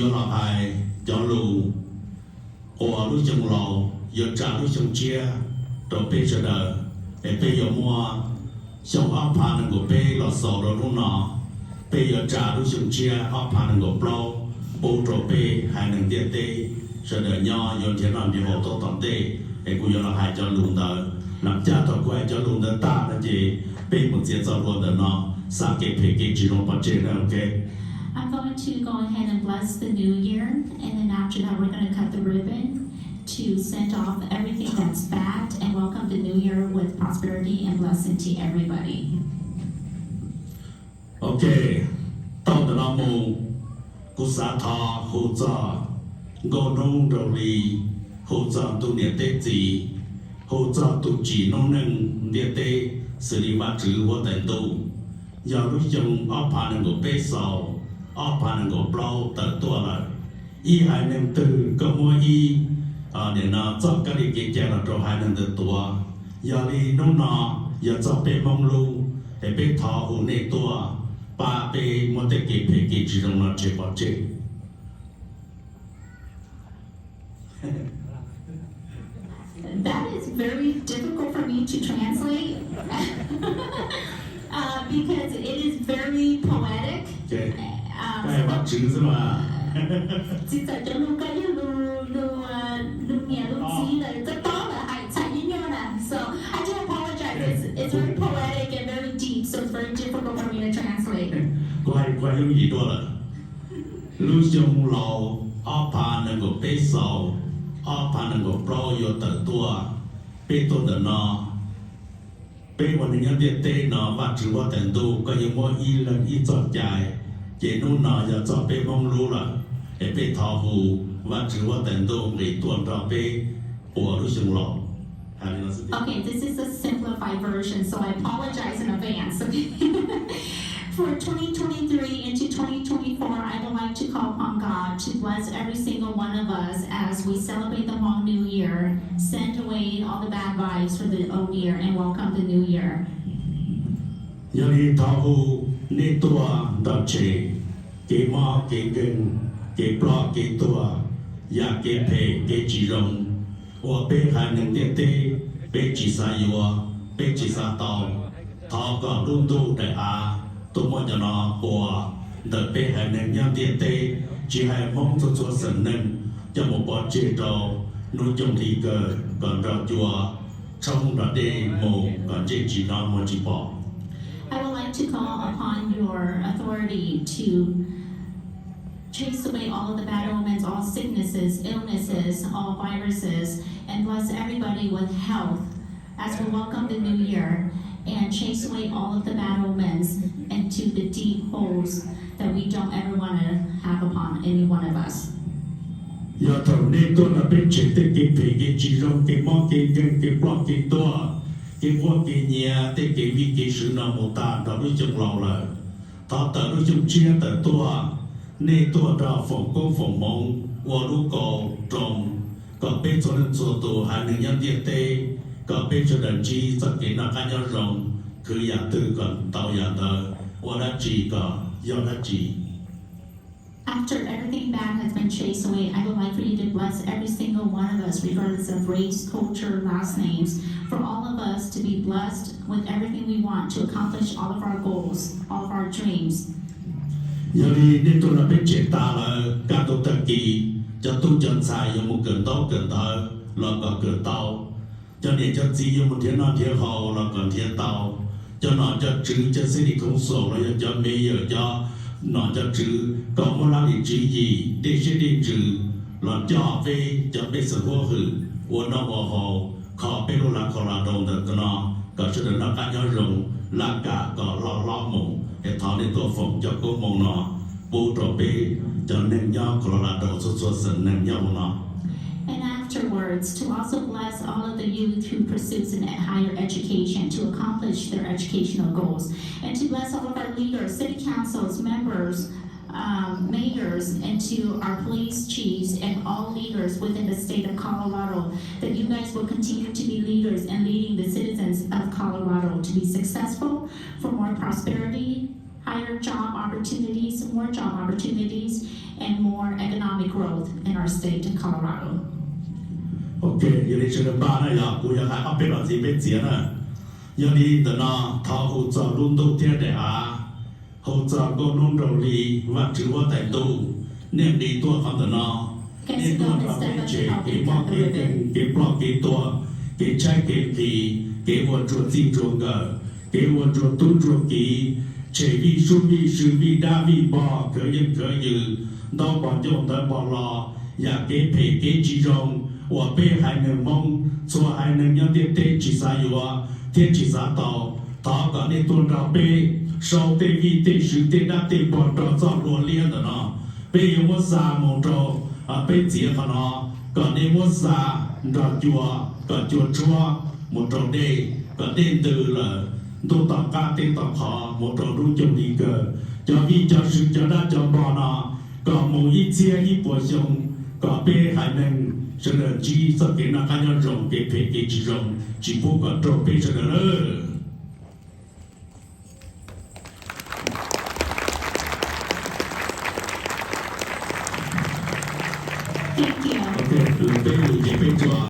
Yo là ai cho lù ô lúc trong lầu yo trả lúc trong chia rồi bây giờ đời để bây giờ mua trong áo phản của bây là sầu rồi lúc nọ bây giờ trả lúc trong chia áo phản của bao bố rồi bây hai nâng tiền tê giờ đời nho yo chỉ làm việc hộ tốt tổng tê để cô yo là hai cho lùn đời làm cha tôi quay cho lùn đời ta là gì bây một chuyện cho luôn đời nọ sao cái phải cái chỉ trong bắt trên ok. I'm going to go ahead and bless the new year, and then after that we're going to cut the ribbon to send off everything that's bad and welcome the new year with prosperity and blessing to everybody. Okay, tao đã làm mù, cú sa thà hỗ trợ, ngô nông đầu lì, hỗ trợ tu niệm tế gì, hỗ trợ tu chỉ nông nâng niệm tế, xử lý vật chữ của thành tu, giờ lúc trong áp phản của bê sầu, áp phản của bao tờ tua lại, y hai nâng từ cơ mua y, để nó cho các đi kia là cho hai nâng từ tua, giờ đi nông nọ, giờ cho bê mong lưu, để bê thọ hữu nê tua. Ba bê một cái kịp chỉ trong nó chế bỏ chế. That is very difficult for me to translate because it is very poetic. Okay. Cái bắt chữ chứ mà. Chỉ sợ cho luôn cái luôn nghe luôn xí là rất tốt là hãy chạy như nhau nè. So I do apologize. It's very poetic and very deep, so it's very difficult for me to translate. Quay giống gì đó là lưu trong lầu áp phản của bê sầu áp phản của pro yo tờ tua bê tô tờ nó bê một những cái tê nó và chữ qua tận tu có những mối y lần y chọn dài chỉ nô nó giờ cho bê mong lưu là để bê thọ hù và chữ qua tận tu để tuần ra bê của lưu trong lầu. Okay, this is a simplified version, so I apologize in advance. For 2023 into 2024, I would like to call upon God to bless every single one of us as we celebrate the Hmong New Year, send away all the bad vibes for the old year, and welcome the new year. Giờ đi thọ hù nê tua đợt chế kế mò kế gân kế bó kế tua ya kế phê kế chỉ rồng và bê hai nâng tiết tê bê chỉ xa yua bê chỉ xa tàu thọ có đun tu đại á tôi muốn cho nó của đợt bê hai nâng nhâm tiết tê chỉ hai mong cho chúa sân nâng cho một bó chế trâu nuôi trong thị cờ còn rau chùa trong đợt đê mồ còn chế chỉ nó một chỉ bỏ. I would like to call upon your authority to chase away all of the bad omens, all sicknesses, illnesses, all viruses, and bless everybody with health as we welcome the new year and chase away all of the bad omens into the deep holes that we don't ever want to have upon any one of us. Giờ thầu nên tôi là bên chế tế cái phê cái chỉ rong cái mò cái gân cái bó cái tua cái vô cái nhà tế cái vi cái sự nào một ta đó đối trong lầu là thọ tờ đối trong chia tờ tua nên tua ra phòng công phòng mong và lúc cổ trồng có bên cho nên cho tù hai người nhân địa tế có bên cho đàn chi cho cái nào cá nhau rồng cứ nhà tư còn tàu nhà tờ và đã chỉ có do đã chỉ. After everything bad has been chased away, I would like for you to bless every single one of us, regardless of race, culture, last names, for all of us to be blessed with everything we want to accomplish all of our goals, all of our dreams. Giờ đi nên tôi là bên chế ta là cả tổ特kỳ cho tôi chân xài dùng một cơn tao là có cơn tao cho nên cho gì dùng một thiên non thiên hậu là còn thiên tao cho nó cho chữ cho sẽ đi không sổ là cho mấy giờ cho nó cho chữ có một là đi chữ gì để sẽ đi chữ là cho về cho bây giờ vô hử và nó vào hồ khó bên là khó là đồng được nó có sự được nó cả nhau rồng là cả có lo mộng để thọ đến tổ phòng cho cô mong nó bố trò bê cho nên nhau có là đồ số sân nên nhau nó. And afterwards, to also bless all of the youth who pursues an higher education to accomplish their educational goals, and to bless all of our leaders, city councils, members, mayors, and to our police chiefs and all leaders within the state of Colorado, that you guys will continue to be leaders and leading the citizens of Colorado to be successful, for more prosperity, higher job opportunities, more job opportunities, and more economic growth in our state of Colorado. Ok, giờ đi chơi ba này là cũngยังหาเอาเป็นอะไรเป็นเสียนะgiờ đi từ nó thao hồ trợ luôn tu thiên đại à hồ trợ có luôn đầu lý và chữว่าแต่tu niệm điตัวเขาtừ nó niệmตัวเราไม่เจ็บเก็บมองเก็บเก็บปลอกเก็บตัวเก็บใช้เก็บผีเก็บวันจุดจริงจุดเกิดเก็บวันจุดตุ้นจุดกีเฉยวิสุวิสุวิดาวิบอเคยยังเคยยืนต้องบอกโยมแต่บอกรออยากเก็บเพเก็บจีรง我被海能梦，做海能要点点几啥有啊？点几啥刀？他个你多少杯？烧的米的水的那的包着造罗列的呢？被有我啥梦着啊？被接他呢？个你我啥着做个做错梦着的个点得了，都当家的当好梦着都就那个，叫你叫是叫那叫包呢？个梦一接一波凶，个被海能。cho nên chỉ sợ cái nào cá nhân rộng cái phê cái chỉ rộng chỉ vô có trộn phê cho nên Thank you. ok từ phê từ phê cho